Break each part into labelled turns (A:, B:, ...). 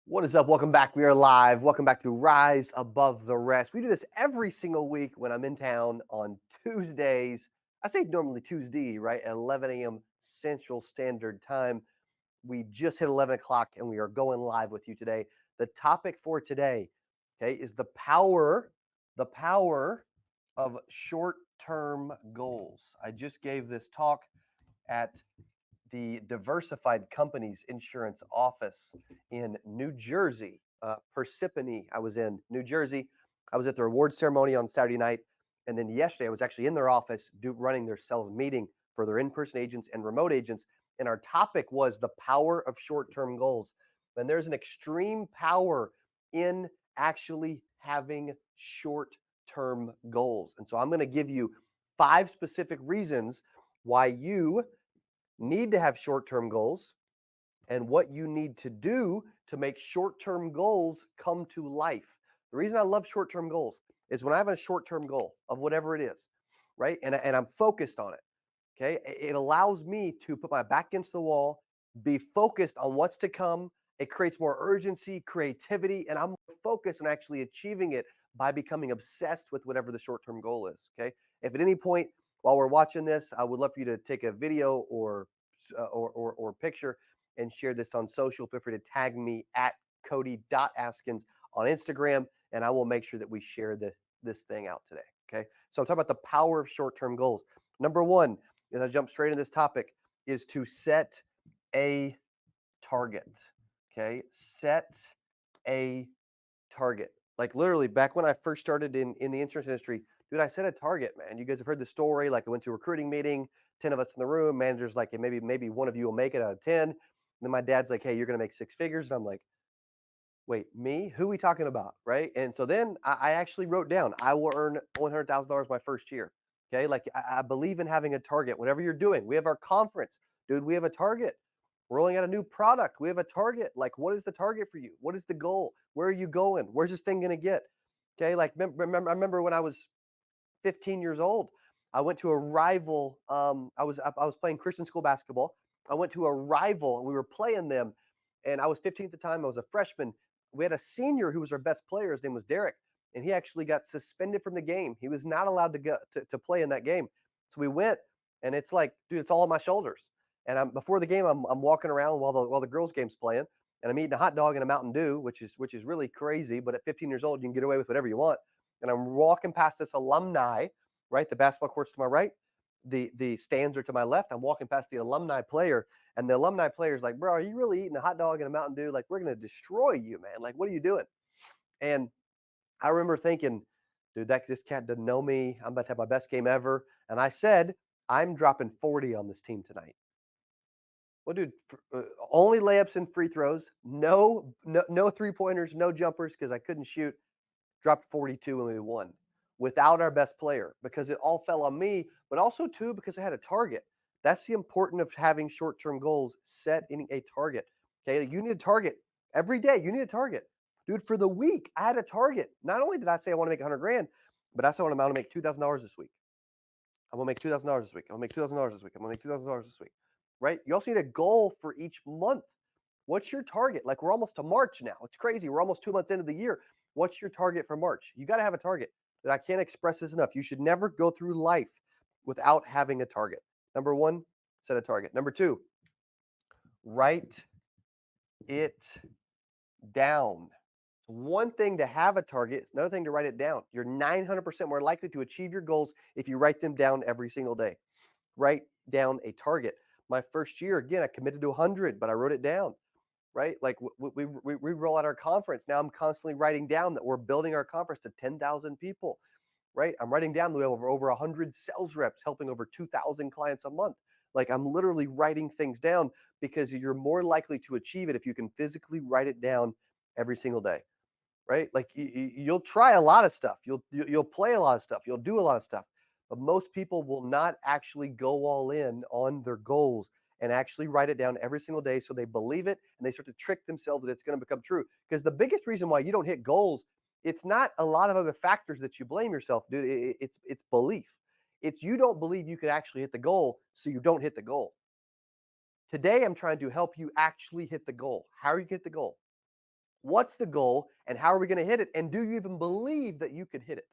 A: What is up? Welcome back. We are live. Welcome back to Rise Above the Rest. We do this every single week when I'm in town on Tuesdays. I say normally Tuesday, right? At 11 a.m. Central Standard Time. We just hit 11 o'clock and we are going live with you today. The topic for today, okay, is the power of short-term goals. I just gave this talk at the Diversified Companies Insurance Office in New Jersey, Parsippany. I was in New Jersey. I was at the award ceremony on Saturday night. And then yesterday, I was actually in their office running their sales meeting for their in person agents and remote agents. And our topic was the power of short term goals. And there's an extreme power in actually having short term goals. And so I'm going to give you 5 specific reasons why you need to have short-term goals and what you need to do to make short-term goals come to life. The reason I love short-term goals is when I have a short-term goal of whatever it is, right? And I'm focused on it. Okay. It allows me to put my back against the wall, be focused on what's to come. It creates more urgency, creativity, and I'm focused on actually achieving it by becoming obsessed with whatever the short term goal is. Okay. If at any point while we're watching this, I would love for you to take a video or picture and share this on social. Feel free to tag me at Cody.Askins on Instagram, and I will make sure that we share this thing out today. Okay. So I'm talking about the power of short term goals. Number one, as I jump straight into this topic, is to set a target. Okay. Set a target. Like literally back when I first started in the insurance industry, dude, I set a target, man. You guys have heard the story. Like I went to a recruiting meeting, 10 of us in the room, manager's like, hey, maybe one of you will make it out of 10. And then my dad's like, hey, you're gonna make 6 figures. And I'm like, wait, me? Who are we talking about? Right. And so then I actually wrote down, I will earn $100,000 my first year. Okay. Like I believe in having a target, whatever you're doing. We have our conference, dude. We have a target. We're rolling out a new product. We have a target. Like, what is the target for you? What is the goal? Where are you going? Where's this thing going to get? Okay. Like, I remember when I was 15 years old, I went to a rival. I was playing Christian school basketball. I went to a rival and we were playing them. And I was 15 at the time. I was a freshman. We had a senior who was our best player. His name was Derek, and he actually got suspended from the game. He was not allowed to go to play in that game. So we went, and it's like, dude, it's all on my shoulders. And before the game, I'm walking around while the girls' game's playing, and I'm eating a hot dog and a Mountain Dew, which is really crazy. But at 15 years old, you can get away with whatever you want. And I'm walking past this alumni, right? The basketball court's to my right, the stands are to my left. I'm walking past the alumni player, and the alumni player is like, bro, are you really eating a hot dog and a Mountain Dew? Like, we're gonna destroy you, man. Like, what are you doing? And I remember thinking, dude, this cat doesn't know me. I'm about to have my best game ever. And I said, I'm dropping 40 on this team tonight. Well, dude, only layups and free throws, no 3 pointers, no jumpers because I couldn't shoot. Dropped 42 when we won without our best player because it all fell on me, but also too because I had a target. That's the importance of having short-term goals, setting a target. Okay, you need a target every day. You need a target, dude. For the week, I had a target. Not only did I say I want to make 100 grand, but I said I want to make $2,000 this week. I'm gonna make $2,000 this week. I'm gonna make $2,000 this week. I'm gonna make $2,000 this week. Right? You also need a goal for each month. What's your target? Like we're almost to March now. It's crazy. We're almost 2 months into the year. What's your target for March? You got to have a target. But I can't express this enough. You should never go through life without having a target. Number one, set a target. Number two, write it down. One thing to have a target, another thing to write it down. You're 900% more likely to achieve your goals if you write them down every single day. Write down a target. My first year, again, I committed to 100, but I wrote it down. Right? Like we roll out our conference. Now I'm constantly writing down that we're building our conference to 10,000 people. Right? I'm writing down that we have over 100 sales reps helping over 2,000 clients a month. Like I'm literally writing things down because you're more likely to achieve it if you can physically write it down every single day. Right? Like you'll try a lot of stuff. You'll play a lot of stuff. You'll do a lot of stuff. But most people will not actually go all in on their goals and actually write it down every single day so they believe it and they start to trick themselves that it's going to become true. Because the biggest reason why you don't hit goals, it's not a lot of other factors that you blame yourself, dude. It's belief. It's you don't believe you could actually hit the goal, so you don't hit the goal. Today, I'm trying to help you actually hit the goal. How are you get the goal? What's the goal and how are we going to hit it? And do you even believe that you could hit it?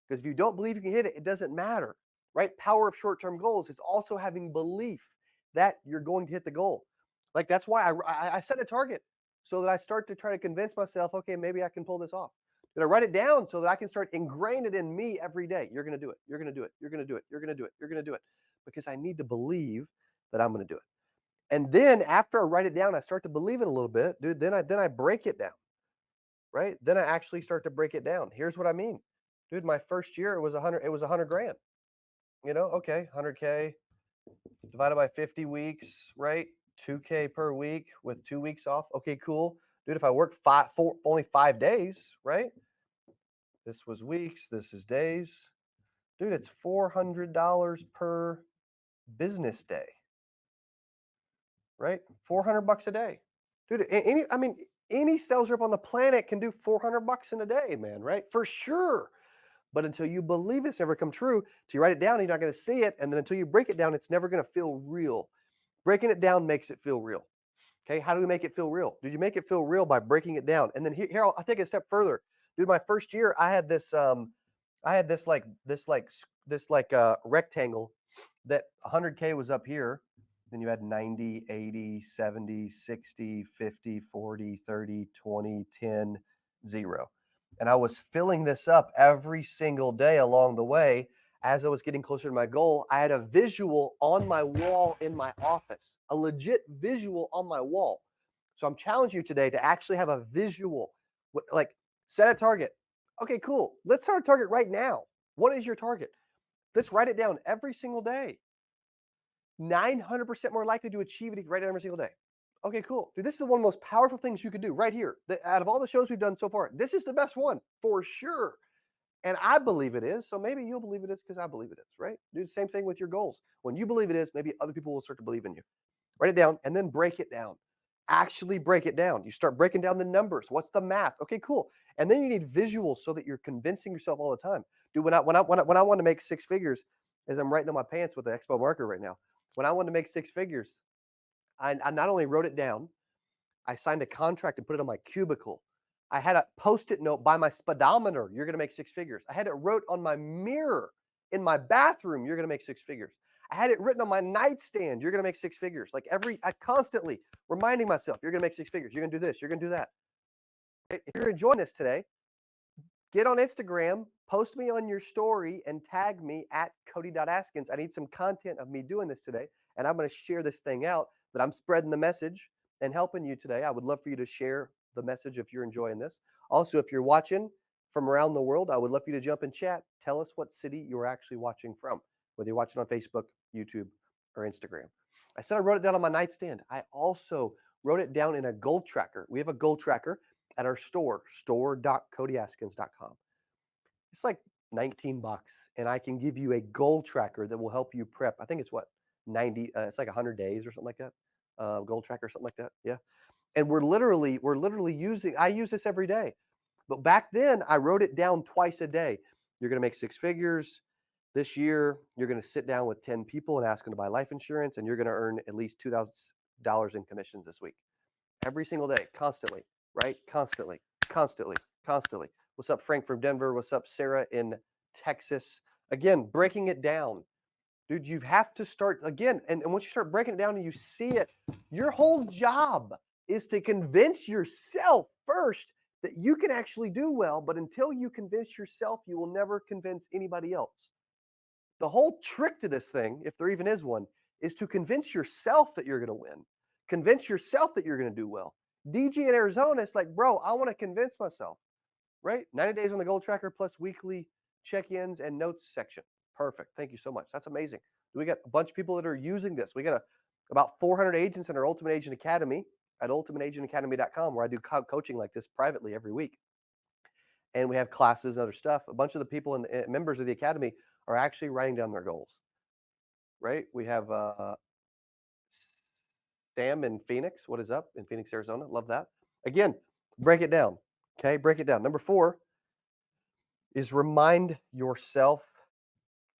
A: Because if you don't believe you can hit it, it doesn't matter, right? Power of short-term goals is also having belief that you're going to hit the goal. Like that's why I set a target so that I start to try to convince myself, okay, maybe I can pull this off. Then I write it down so that I can start ingrain it in me every day. You're going to do it. You're going to do it. You're going to do it. You're going to do it. You're going to do it because I need to believe that I'm going to do it. And then after I write it down, I start to believe it a little bit, dude. Then I break it down, right? Then I actually start to break it down. Here's what I mean, dude. My first year it was 100. It was 100 grand. Okay, 100K divided by 50 weeks, right? 2K per week with 2 weeks off. Okay, cool, dude. If I work only 5 days, right? This was weeks. This is days, dude. It's $400 per business day, right? $400 a day, dude. Any sales rep on the planet can do $400 in a day, man, right? For sure. But until you believe it's never come true, till you write it down, you're not going to see it. And then until you break it down, it's never going to feel real. Breaking it down makes it feel real. Okay. How do we make it feel real? Did you make it feel real by breaking it down? And then here I'll take it a step further. Dude, my first year, I had this rectangle that 100K was up here. Then you had 90, 80, 70, 60, 50, 40, 30, 20, 10, 0. And I was filling this up every single day along the way. As I was getting closer to my goal, I had a visual on my wall in my office, a legit visual on my wall. So I'm challenging you today to actually have a visual, like set a target. Okay, cool. Let's start a target right now. What is your target? Let's write it down every single day. 900% more likely to achieve it if you write it every single day. Okay, cool. Dude, this is one of the most powerful things you could do right here. Out of all the shows we've done so far, this is the best one for sure. And I believe it is. So maybe you'll believe it is because I believe it is, right? Do the same thing with your goals. When you believe it is, maybe other people will start to believe in you. Write it down and then break it down. Actually break it down. You start breaking down the numbers. What's the math? Okay, cool. And then you need visuals so that you're convincing yourself all the time. Dude, when I want to make six figures, as I'm writing on my pants with the Expo marker right now, when I wanted to make six figures, I not only wrote it down, I signed a contract and put it on my cubicle. I had a post-it note by my speedometer. You're going to make six figures. I had it wrote on my mirror in my bathroom. You're going to make six figures. I had it written on my nightstand. You're going to make six figures. I constantly reminding myself, you're going to make six figures. You're going to do this. You're going to do that. If you're enjoying this today, get on Instagram, post me on your story, and tag me at Cody.Askins. I need some content of me doing this today, and I'm going to share this thing out that I'm spreading the message and helping you today. I would love for you to share the message if you're enjoying this. Also, if you're watching from around the world, I would love for you to jump in chat. Tell us what city you're actually watching from, whether you're watching on Facebook, YouTube, or Instagram. I said I wrote it down on my nightstand. I also wrote it down in a goal tracker. We have a goal tracker at our store.codyaskins.com. It's like $19 and I can give you a goal tracker that will help you prep. I think it's what 90 it's like 100 days or something like that. Goal tracker, something like that. Yeah. And we're literally using, I use this every day. But back then I wrote it down twice a day. You're going to make six figures this year. You're going to sit down with 10 people and ask them to buy life insurance, and you're going to earn at least $2,000 in commissions this week. Every single day, constantly, right? Constantly, constantly, constantly. What's up, Frank from Denver? What's up, Sarah in Texas? Again, breaking it down. Dude, you have to start again. And once you start breaking it down and you see it, your whole job is to convince yourself first that you can actually do well. But until you convince yourself, you will never convince anybody else. The whole trick to this thing, if there even is one, is to convince yourself that you're going to win. Convince yourself that you're going to do well. DG in Arizona, it's like, bro, I want to convince myself, right? 90 days on the goal tracker plus weekly check-ins and notes section. Perfect. Thank you so much. That's amazing. We got a bunch of people that are using this. We got about 400 agents in our Ultimate Agent Academy at ultimateagentacademy.com, where I do coaching like this privately every week. And we have classes and other stuff. A bunch of the people and members of the academy are actually writing down their goals, right? We have Sam in Phoenix. What is up in Phoenix, Arizona? Love that. Again, break it down. Okay, break it down. Number 4 is remind yourself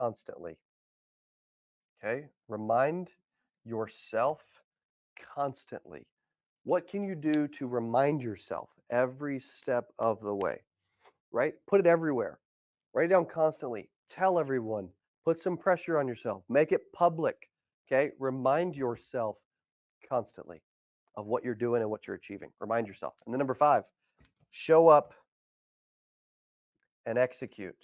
A: constantly. Okay, remind yourself constantly. What can you do to remind yourself every step of the way, right? Put it everywhere. Write it down constantly. Tell everyone. Put some pressure on yourself. Make it public. Okay? Remind yourself constantly of what you're doing and what you're achieving. Remind yourself. And then number 5, show up and execute.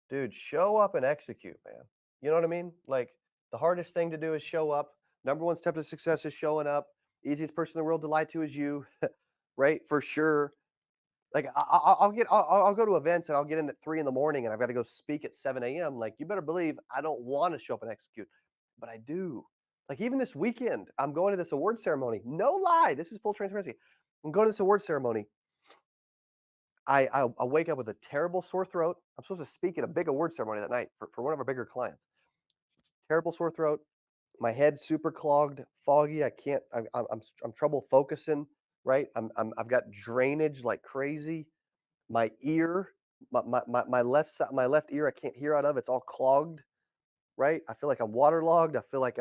A: Dude, show up and execute, man. You know what I mean? Like, the hardest thing to do is show up. Number one step to success is showing up. Easiest person in the world to lie to is you, right? For sure. Like, I'll go to events and I'll get in at 3 in the morning and I've got to go speak at 7 a.m. Like, you better believe I don't want to show up and execute, but I do. Like, even this weekend, I'm going to this award ceremony. No lie, this is full transparency. I'm going to this award ceremony. I wake up with a terrible sore throat. I'm supposed to speak at a big award ceremony that night for one of our bigger clients. Terrible sore throat. My head's super clogged, foggy. I can't. I'm trouble focusing. Right. I've got drainage like crazy. My ear, my left side, my left ear, I can't hear out of. It's all clogged. Right. I feel like I'm waterlogged. I feel like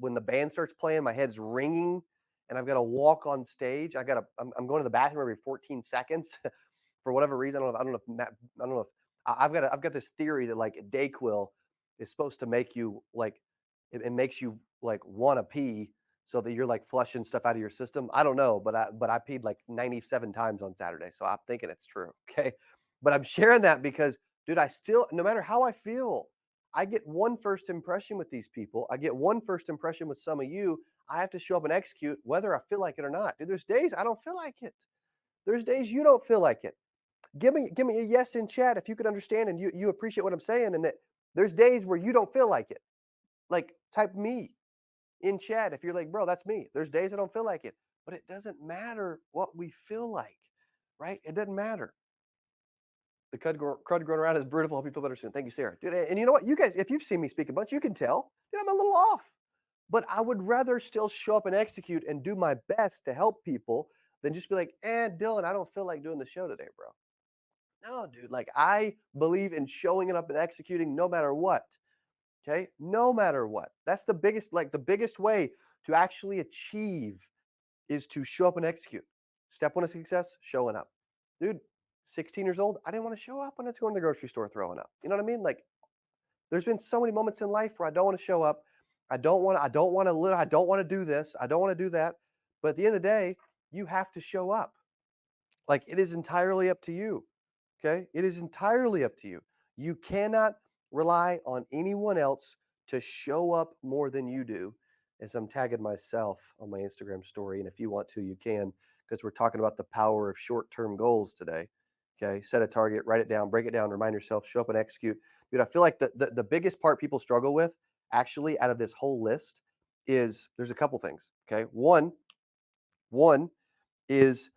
A: when the band starts playing, my head's ringing, and I've got to walk on stage. I'm going to the bathroom every 14 seconds. For whatever reason. I don't know if I've got this theory that like Dayquil is supposed to make you like it makes you like want to pee so that you're like flushing stuff out of your system. I don't know, but I peed like 97 times on Saturday, so I'm thinking it's true. Okay, but I'm sharing that because, dude, I still, no matter how I feel, I get one first impression with these people. I get one first impression with some of you. I have to show up and execute whether I feel like it or not. Dude, there's days I don't feel like it. There's days you don't feel like it. Give me a yes in chat if you could understand and you appreciate what I'm saying, and that there's days where you don't feel like it. Like, type me in chat if you're like, bro, that's me. There's days I don't feel like it, but it doesn't matter what we feel like, right? It doesn't matter. The crud growing around is brutal. Hope you feel better soon. Thank you, Sarah. Dude, and you know what? You guys, if you've seen me speak a bunch, you can tell. Dude, I'm a little off. But I would rather still show up and execute and do my best to help people than just be like, Dylan, I don't feel like doing the show today, bro. No, dude, like, I believe in showing it up and executing no matter what. Okay? No matter what. That's the biggest way to actually achieve is to show up and execute. Step one of success, showing up. Dude, 16 years old, I didn't want to show up when I was going to the grocery store throwing up. You know what I mean? Like, there's been so many moments in life where I don't want to show up. I don't want to live, I don't want to do this. I don't want to do that. But at the end of the day, you have to show up. Like, it is entirely up to you. Okay? It is entirely up to you. You cannot rely on anyone else to show up more than you do. As I'm tagging myself on my Instagram story, and if you want to, you can, because we're talking about the power of short-term goals today. Okay, set a target, write it down, break it down, remind yourself, show up and execute. Dude, I feel like the biggest part people struggle with, actually, out of this whole list, is there's a couple things. Okay, one is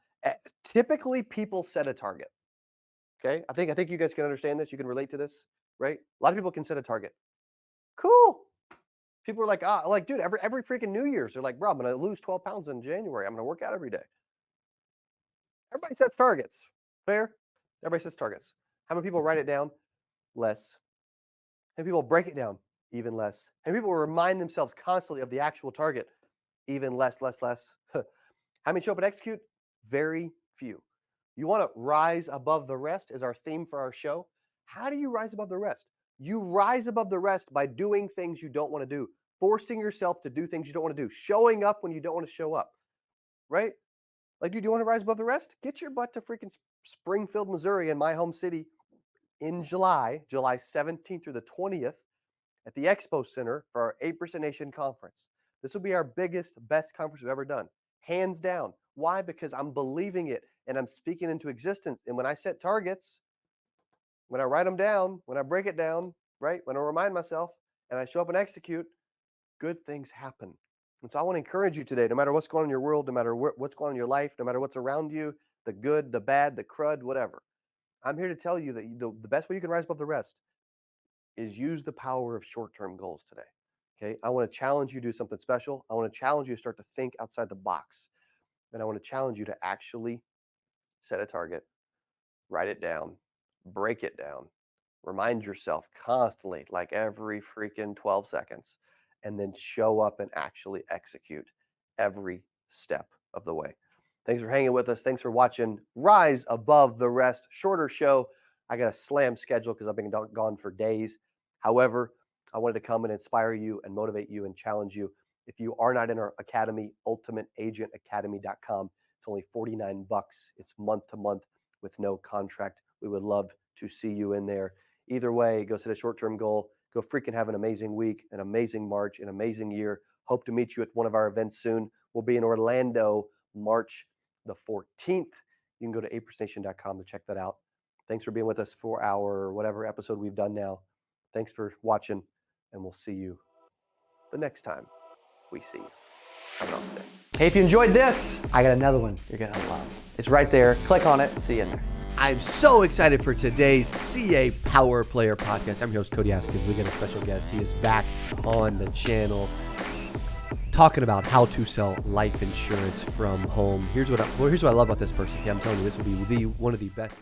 A: typically people set a target. Okay, I think you guys can understand this. You can relate to this, right? A lot of people can set a target. Cool. People are like, like, dude, every freaking New Year's, they're like, bro, I'm gonna lose 12 pounds in January. I'm gonna work out every day. Everybody sets targets. Fair? Everybody sets targets. How many people write it down? Less. How many people break it down? Even less. How many people remind themselves constantly of the actual target? Even less, less, less. How many show up and execute? Very few. You want to rise above the rest is our theme for our show. How do you rise above the rest? You rise above the rest by doing things you don't want to do, forcing yourself to do things you don't want to do, showing up when you don't want to show up, right? Like, dude, you want to rise above the rest? Get your butt to freaking Springfield, Missouri, in my home city in July 17th through the 20th at the Expo Center for our 8% Nation conference. This will be our biggest, best conference we've ever done, hands down. Why? Because I'm believing it and I'm speaking into existence. And when I set targets, when I write them down, when I break it down, right? When I remind myself and I show up and execute, good things happen. And so I want to encourage you today, no matter what's going on in your world, no matter what's going on in your life, no matter what's around you, the good, the bad, the crud, whatever. I'm here to tell you that the best way you can rise above the rest is use the power of short-term goals today. Okay. I want to challenge you to do something special. I want to challenge you to start to think outside the box. And I want to challenge you to actually set a target, write it down, break it down, remind yourself constantly, like every freaking 12 seconds, and then show up and actually execute every step of the way. Thanks for hanging with us. Thanks for watching Rise Above the Rest. Shorter show. I got a slam schedule because I've been gone for days. However, I wanted to come and inspire you and motivate you and challenge you. If you are not in our academy, ultimateagentacademy.com. It's only $49. It's month to month with no contract. We would love to see you in there. Either way, go set a short-term goal. Go freaking have an amazing week, an amazing March, an amazing year. Hope to meet you at one of our events soon. We'll be in Orlando, March the 14th. You can go to aprisnation.com to check that out. Thanks for being with us for our whatever episode we've done now. Thanks for watching, and we'll see you the next time we see you. Have an awesome day. Hey, if you enjoyed this, I got another one you're going to love. It's right there. Click on it. See you in there. I'm so excited for today's CA Power Player podcast. I'm your host, Cody Askins. We got a special guest. He is back on the channel talking about how to sell life insurance from home. Here's what I love about this person. I'm telling you, this will be one of the best.